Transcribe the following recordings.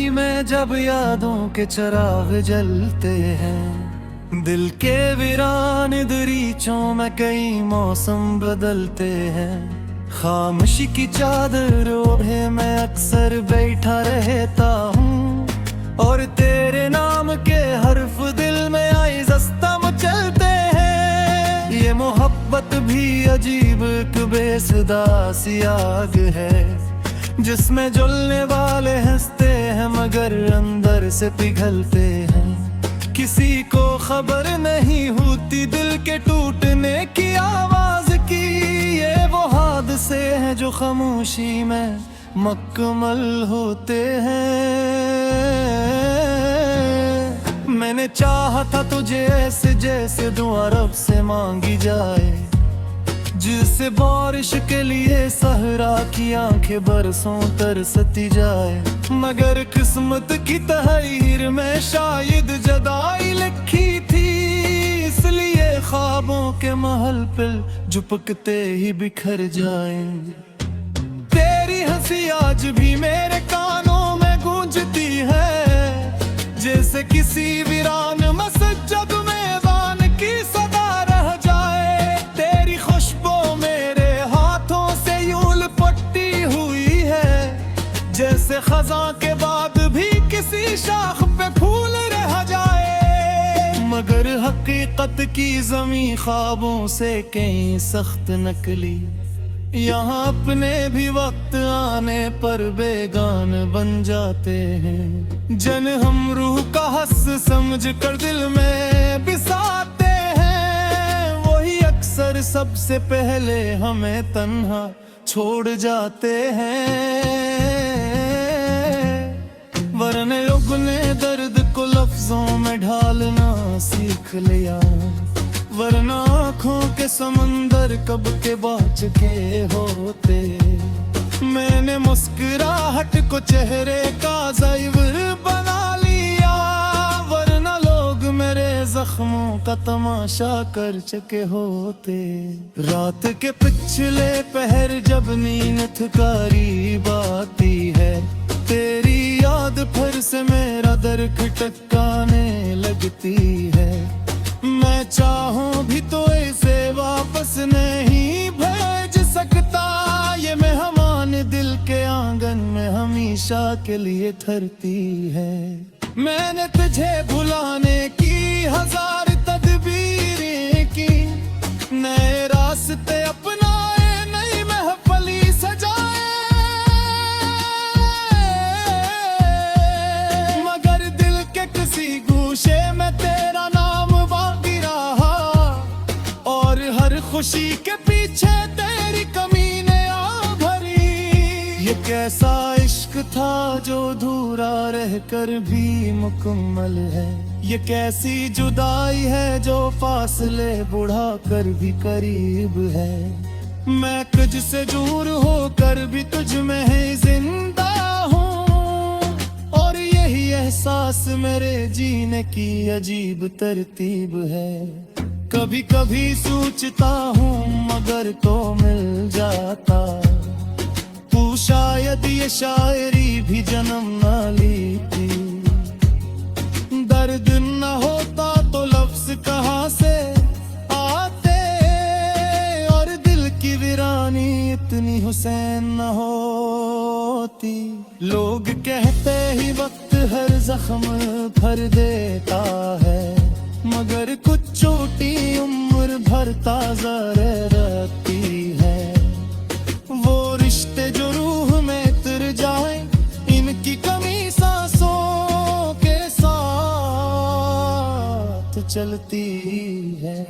तन्हाई में जब यादों के चिराग जलते हैं, दिल के वीरान दरीचों में कई मौसम बदलते हैं। खामोशी की चादर ओढ़े मैं अक्सर बैठा रहता हूँ, और तेरे नाम के हर्फ दिल में आइज़स्ता मचलते हैं। ये मोहब्बत भी अजीब एक बेसुदा सी आग है, जिसमें जलने वाले हंसते हैं मगर अंदर से पिघलते हैं। किसी को खबर नहीं होती दिल के टूटने की आवाज की, ये वो हादसे हैं जो खामोशी में मुकम्मल होते हैं। मैंने चाहा था तुझे ऐसे जैसे दुआ रब से मांगी जाए, जिससे बारिश के लिए सहरा की आंखें बरसों तरसती जाए। मगर किस्मत की तहरीर में शायद जुदाई लिखी थी, इसलिए ख्वाबों के महल पर झुपकते ही बिखर जाएंगे। तेरी हंसी आज भी मेरे कानों में गूंजती है, जैसे किसी वीरान मस्जिद में वान की सदा रह जाए। तेरी खुशबू मेरे हाथों से यूं लिपटी हुई है, जैसे खज़ां के बाद भी किसी शाख पे फूल रह जाए। मगर हकीकत की ज़मीं ख्वाबों से कहीं सख्त निकली, यहाँ अपने भी वक्त आने पर बेगान बन जाते हैं। जन हम रूह का हस समझ कर दिल में बिसाते हैं, वही अक्सर सबसे पहले हमें तन्हा छोड़ जाते हैं। वरने लोगों ने दर्द को लफ्जों में ढालना सीख लिया, वरना आँखों के समंदर कब के बाच के होते। मैंने मुस्कुराहट को चेहरे का ज़ैवर बना लिया, वरना लोग मेरे जख्मों का तमाशा कर चुके होते। रात के पिछले पहर जब नींद करीब आती है, तेरी याद फिर से मेरा दर खटकाने लगती है। मैं चाहूं भी तो इसे वापस नहीं भेज सकता, ये मेहमान दिल के आंगन में हमेशा के लिए ठहरती है। मैंने तुझे भुलाने की हजार तदबीरें की, नए रास्ते अपनाए, नई महफली सजाए, मगर दिल के किसी गूशे में तेरा खुशी के पीछे तेरी कमी ने आ भरी। ये कैसा इश्क था जो अधूरा रहकर भी मुकम्मल है, ये कैसी जुदाई है जो फासले बढ़ा कर भी करीब है। मैं तुझसे दूर होकर भी तुझ में है जिंदा हूँ, और यही एहसास मेरे जीने की अजीब तरतीब है। कभी कभी सोचता हूँ मगर तो मिल जाता, तू शायद ये शायरी भी जन्म ना ली थी। दर्द न होता तो लफ्ज कहाँ से आते, और दिल की वीरानी इतनी हुसैन न होती। लोग कहते ही वक्त हर जख्म भर देता है, मगर कुछ छोटी उम्र भर ताजा रहती है। वो रिश्ते जो रूह में उतर जाए, इनकी कमी सांसों के साथ चलती है।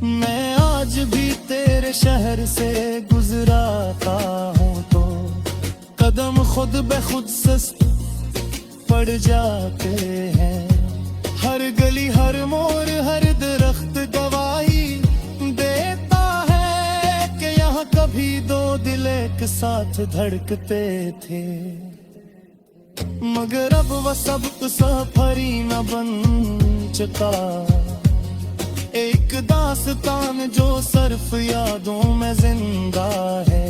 मैं आज भी तेरे शहर से गुजराता हूँ तो कदम खुद ब खुद सस्त पड़ जाते हैं। हर गली हर मोड़ हर दरख्त गवाही देता है कि यहाँ कभी दो दिल एक साथ धड़कते थे। मगर अब वह सब सफरी न बन चुका, एक दास्तान जो सिर्फ यादों में जिंदा है।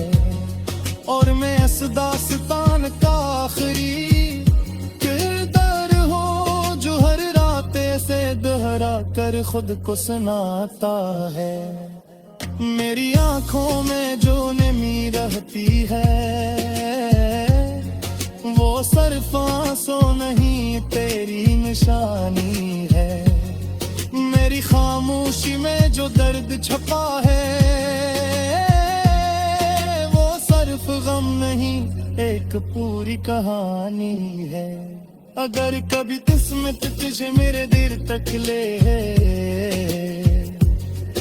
और मैं इस दास्तान का आखिरी खुद को सुनाता है। मेरी आंखों में जो नमी रहती है वो सिर्फ आंसू नहीं तेरी निशानी है। मेरी खामोशी में जो दर्द छपा है वो सिर्फ गम नहीं एक पूरी कहानी है। अगर कभी किस्मत तुझे मेरे दिल तक ले,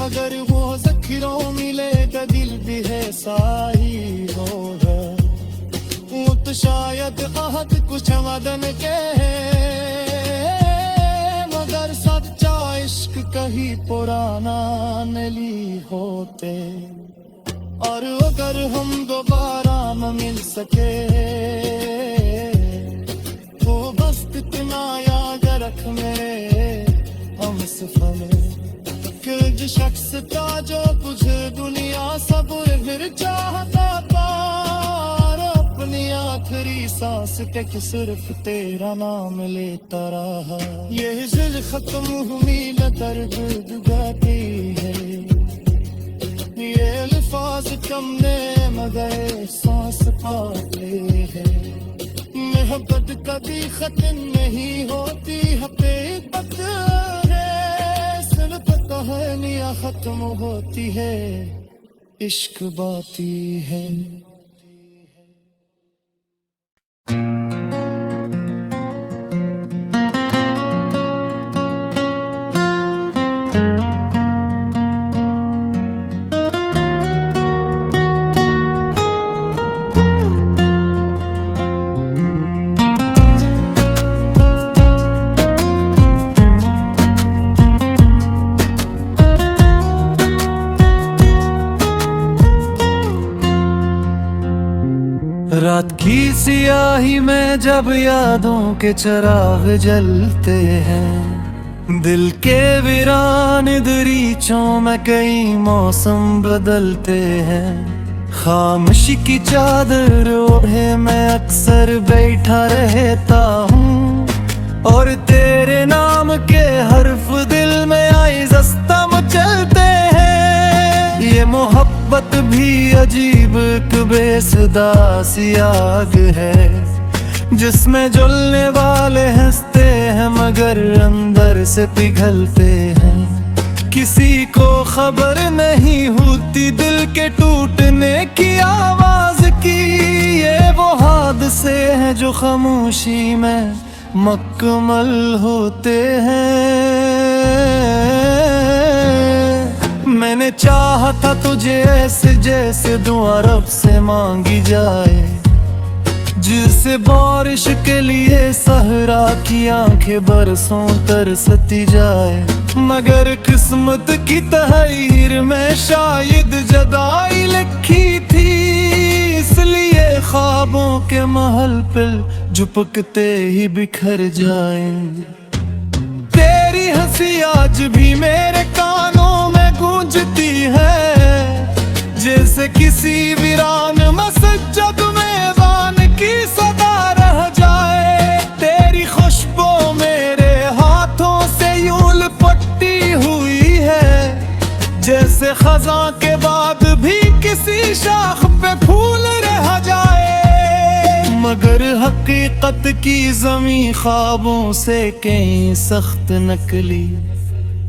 अगर वो ज़ख़ीरों मिलेगा दिल भी है साही होगा। वो तो शायद आहद कुछ वदन के है मगर सच्चा इश्क कहीं पुराना नली होते। और अगर हम दोबारा न मिल सके तो बस इतना याद रख मेरे हम सफर कि जिस शख्स का जो तुझे दुनिया सब फिर चाहता था अपनी आखिरी सांस तक सिर्फ तेरा नाम लेता रहा। ये दिल खत्म हुई न दर्द गाती है, ये अल्फाज कम ने मगर सांस पाते हैं। मोहब्बत कभी खत्म नहीं होती हकीकत है, सिर्फ कहानियां खत्म होती है इश्क बाती है। रात की सियाही में जब यादों के चिराग जलते हैं, दिल के वीरान दरीचों में कई मौसम बदलते हैं। खामोशी की चादर ओढ़े मैं अक्सर बैठा रहता हूँ और तेरे नाम के हर्फ दिल में आई जस्ता मचलते हैं। ये मोहब्बत भी अजीब एक बेसुदा सी आग है जिसमें जलने वाले हंसते हैं मगर अंदर से पिघलते हैं। किसी को खबर नहीं होती दिल के टूटने की आवाज की, ये वो हादसे हैं जो खामोशी में मुकम्मल होते हैं। मैंने चाहा था तुझे ऐसे जैसे दुआ रब से मांगी जाए, जिसे बारिश के लिए सहरा की आंखें बरसों तरसती जाए। मगर किस्मत की तहरीर में शायद जुदाई लिखी थी, इसलिए ख्वाबों के महल पर झुपकते ही बिखर जाएं। तेरी हंसी आज भी मेरे कानों में गूंजती है, जैसे किसी वीरान मस्जिद में बान की सदा रह जाए। तेरी खुशबू मेरे हाथों से यूं लिपटी हुई है, जैसे खज़ां के बाद भी किसी शाख पे फूल रह जाए। मगर हकीकत की ज़मीं ख्वाबों से कहीं सख्त नकली,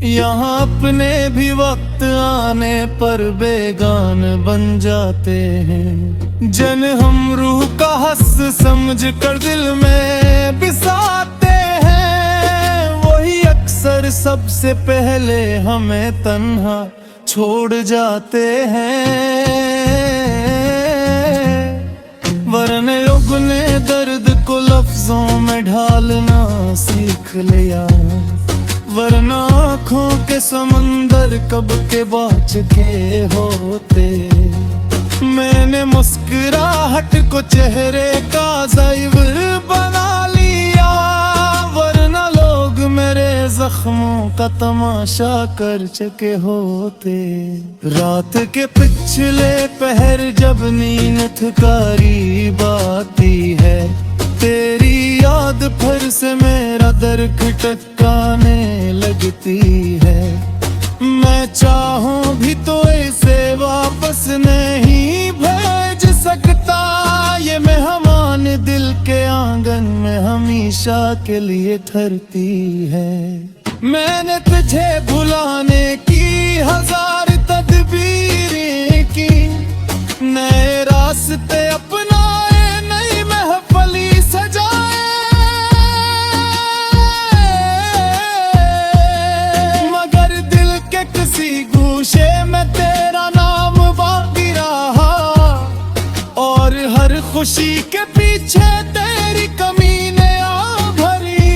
यहाँ अपने भी वक्त आने पर बेगान बन जाते हैं। जन हम रूह का हस समझ कर दिल में बिसाते हैं, वही अक्सर सबसे पहले हमें तन्हा छोड़ जाते हैं। वरने लोगों ने दर्द को लफ्जों में ढालना सीख लिया, वरना आँखों के समंदर कब के बाच के होते। मैंने मुस्कुराहट को चेहरे का ज़ैवर बना लिया, वरना लोग मेरे जख्मों का तमाशा कर चुके होते। रात के पिछले पहर जब नींद करीब आती है, तेरी याद फिर से मेरा चादर खटकाने लगती है। मैं चाहूं भी तो इसे वापस नहीं भेज सकता। ये मेहमान दिल के आंगन में हमेशा के लिए ठहरती है। मैंने तुझे भुलाने की हजार तदबीरें की, नए रास्ते अपनाए, नई महफली सजाए, मगर दिल के किसी गूशे में तेरा नाम बाकी रहा, और हर खुशी के पीछे तेरी कमी ने आ भरी।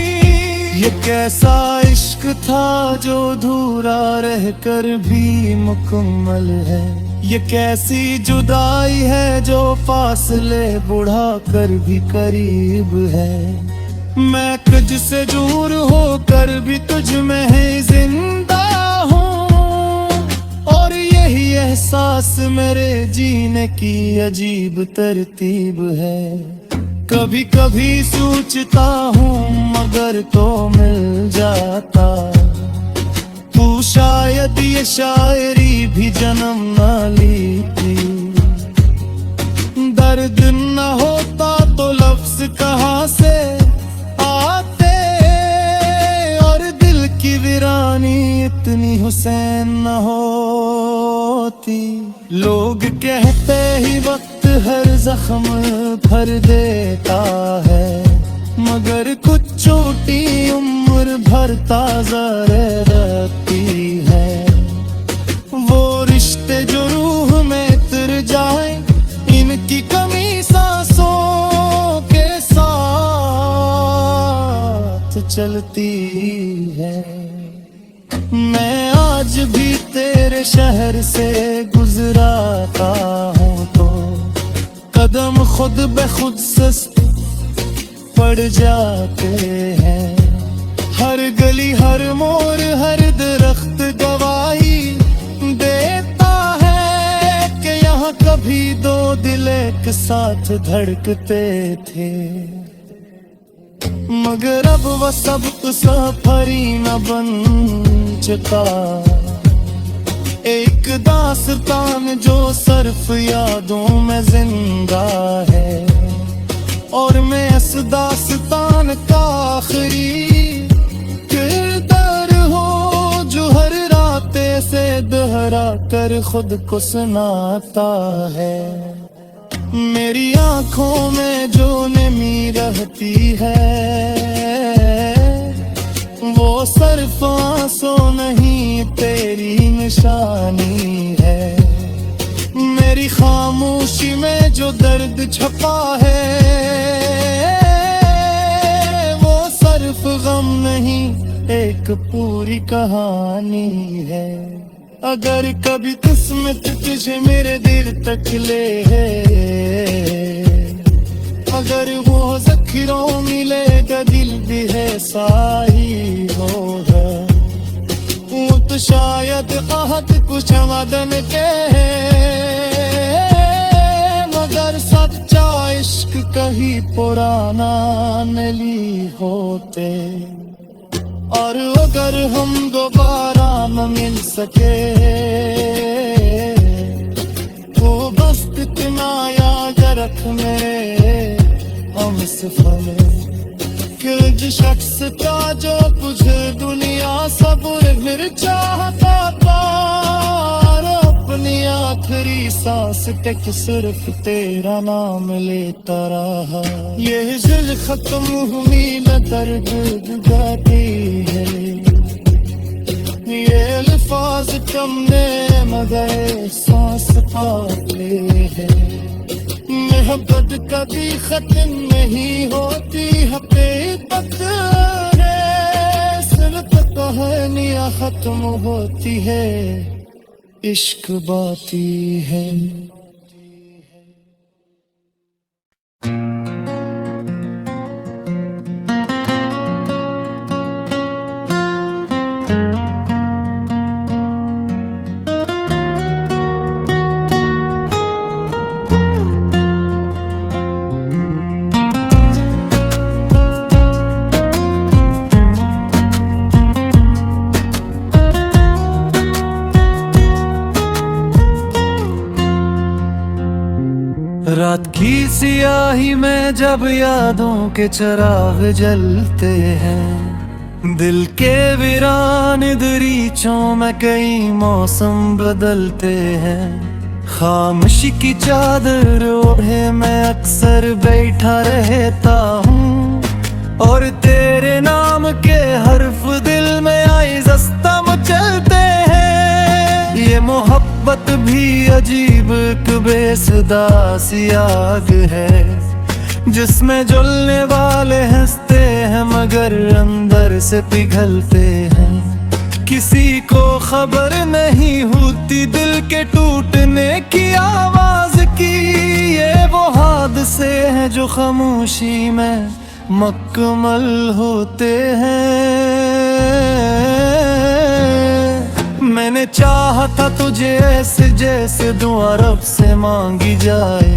ये कैसा इश्क था जो अधूरा रहकर भी मुकम्मल है। ये कैसी जुदाई है जो फासले बढ़ा कर भी करीब है। मैं तुझसे दूर होकर भी तुझ में है जिंदा हूँ, और यही एहसास मेरे जीने की अजीब तरतीब है। कभी कभी सोचता हूँ मगर तो मिल जाता, तू शायद ये शायरी भी जन्म न ली थी। दर्द न होता तो लफ्ज कहाँ से आते, और दिल की वीरानी इतनी हुसैन न होती। लोग कहते ही वक्त हर जख्म भर देता है, मगर कुछ छोटी उम्र भर ताजा रहती है। वो रिश्ते जो रूह में उतर जाए, इनकी कमी सांसों के साथ चलती है। मैं आज भी तेरे शहर से गुजराता हूँ तो कदम खुद ब खुद सस्त पड़ जाते हैं। हर गली हर मोड़ हर दरख्त गवाही देता है कि यहाँ कभी दो दिल एक साथ धड़कते थे। मगर अब वह सब सफरी न बन चुका, एक दास्तान जो सिर्फ यादों में जिंदा है। और मैं इस दास्तान का आखिरी किरदार हो जो हर रात से दोहरा कर खुद को सुनाता है। मेरी आंखों में जो नमी रहती है, वो सिर्फ आंसू नहीं तेरी निशानी है। मेरी खामोशी में जो दर्द छपा है, वो सिर्फ गम नहीं एक पूरी कहानी है। अगर कभी किस्मत तुझे मेरे दिल तक ले है, अगर वो ज़ख़ीरों मिलेगा दिल भी है साही होगा। वो तो शायद आहत कुछ वदन के है, मगर सच्चा इश्क कहीं पुराना नली होते। और अगर हम दोबारा न मिल सके, तो बस इतना याद रख मेरे हम सफर कि जिस शख्स का जो तुझे दुनिया सब्र फिर चाहता था, अपनी आखिरी सांस तक सिर्फ तेरा नाम लेता रहा। ये दिल खत्म हुई न दर्द जुदाई है, ये अल्फाज तुमने मगर सांस पाले है। मोहब्बत कभी खत्म नहीं होती, हकीकत है सिर्फ कहानियाँ खत्म होती है, इश्क बाती है। हैं जब यादों के चिराग जलते हैं, दिल के वीरान दरीचों में कई मौसम बदलते हैं। खामोशी की चादर ओढ़े मैं अक्सर बैठा रहता हूँ, और तेरे नाम के हर्फ दिल में आइज़-ए-ज़स्ता मचलते हैं। ये मोहब्बत भी अजीब एक बेसुदा सी आग है, जिसमें जलने वाले हंसते हैं मगर अंदर से पिघलते हैं। किसी को खबर नहीं होती दिल के टूटने की आवाज की, ये वो हादसे हैं जो खामोशी में मुकम्मल होते हैं। मैंने चाहा था तुझे ऐसे जैसे दुआ रब से मांगी जाए,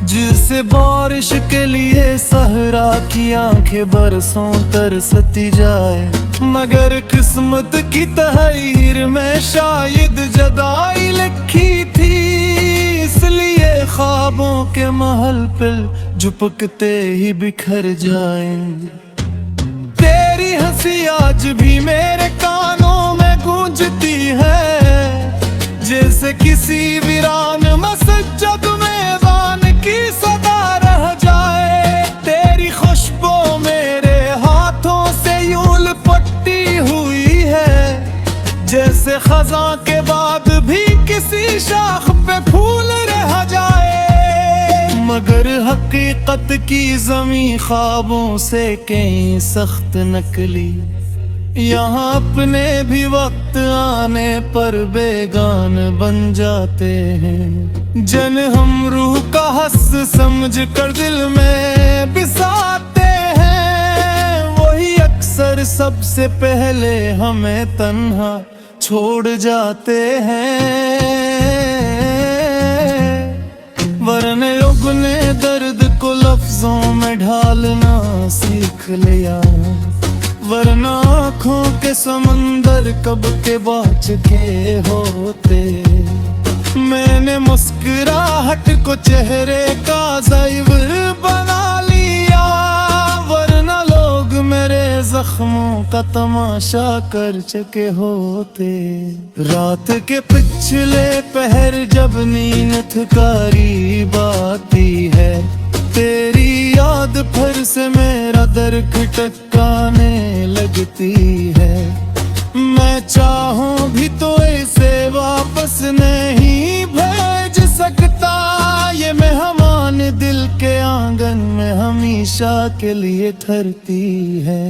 जिसे बारिश के लिए सहरा की आंखें बरसों तरसती जाए। मगर किस्मत की तहरीर में शायद जुदाई लिखी थी, इसलिए ख्वाबों के महल पर झुपकते ही बिखर जाएंगे। तेरी हंसी आज भी मेरे कानों में गूंजती है, जैसे किसी वीरान मस्जिद में बान की सदा रह जाए। तेरी खुशबू मेरे हाथों से यूं लिपटी हुई है, जैसे खज़ां के बाद भी किसी शाख पे फूल रह जाए। मगर हकीकत की ज़मीं ख्वाबों से कहीं सख्त नकली, यहाँ अपने भी वक्त आने पर बेगान बन जाते हैं। जन हम रूह का हस समझ कर दिल में बिसाते हैं, वही अक्सर सबसे पहले हमें तन्हा छोड़ जाते हैं। वरने लोगों ने दर्द को लफ्जों में ढालना सीख लिया, वरना आँखों के समंदर कब के बाच के होते। मैंने मुस्कुराहट को चेहरे का ज़ैवर बना लिया, वरना लोग मेरे जख्मों का तमाशा कर चुके होते। रात के पिछले पहर जब नींद करीब आती है, तेरी याद फिर से मेरा दर खटकाने लगती है। मैं चाहूं भी तो इसे वापस नहीं भेज सकता, ये मेहमान दिल के आंगन में हमेशा के लिए ठहरती है।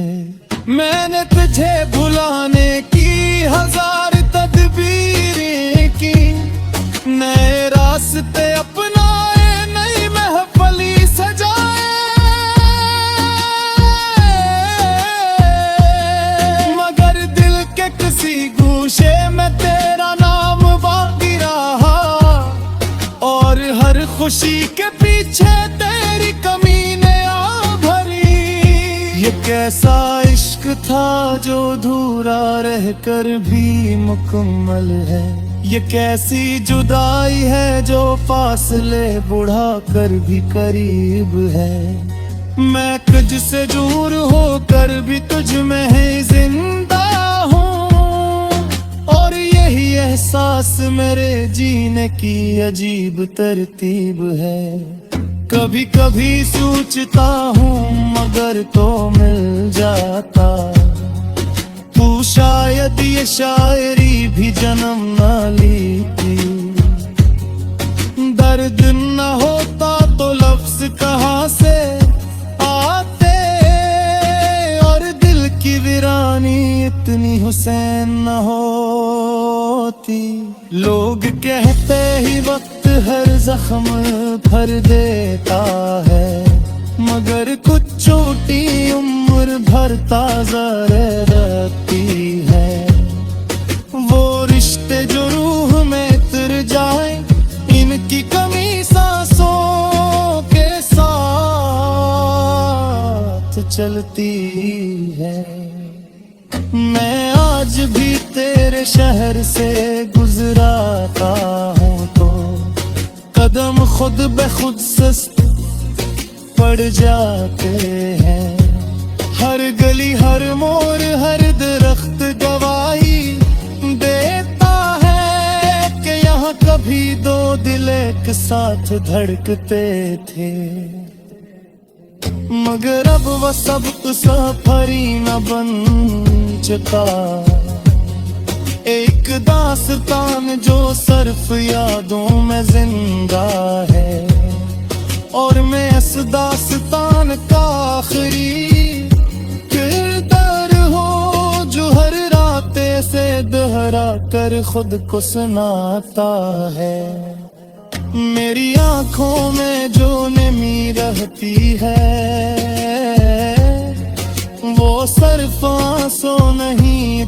मैंने तुझे भुलाने की हजार तदबीरें की, नए रास्ते अपनाए, नई महफली सजाए, मगर दिल के किसी गूशे में तेरा नाम बाकी रहा, और हर खुशी के पीछे तेरी कमी ने आ भरी। ये कैसा इश्क था जो अधूरा रहकर भी मुकम्मल है, ये कैसी जुदाई है जो फासले बढ़ा कर भी करीब है। मैं तुझ से दूर होकर भी तुझ में ही जिंदा हूँ, और यही एहसास मेरे जीने की अजीब तरतीब है। कभी कभी सोचता हूँ मगर तो मिल जाता, तू शायद ये शायरी भी जन्म न लेती। दर्द न होता तो लफ्ज कहाँ से आते, और दिल की वीरानी इतनी हुसैन न होती। लोग कहते ही वक्त हर जख्म भर देता है, मगर कुछ छोटी उम्र भर ताजा रहती है। वो रिश्ते जो रूह में उतर जाए, इनकी कमी सांसों के साथ चलती है। मैं आज भी तेरे शहर से गुजराता हूँ तो कदम खुद ब खुद पड़ जाते हैं। हर गली हर मोड़ हर दरख्त गवाही देता है कि यहाँ कभी दो दिल एक साथ धड़कते थे। मगर अब वह सब सफरी न बन चुका, एक दास्तान जो सिर्फ यादों में जिंदा है। और मैं इस दास्तान का आखिरी किरदार हो जो हर रात से दोहरा कर खुद को सुनाता है। मेरी आंखों में जो नमी रहती है वो सिर्फ आंसू नहीं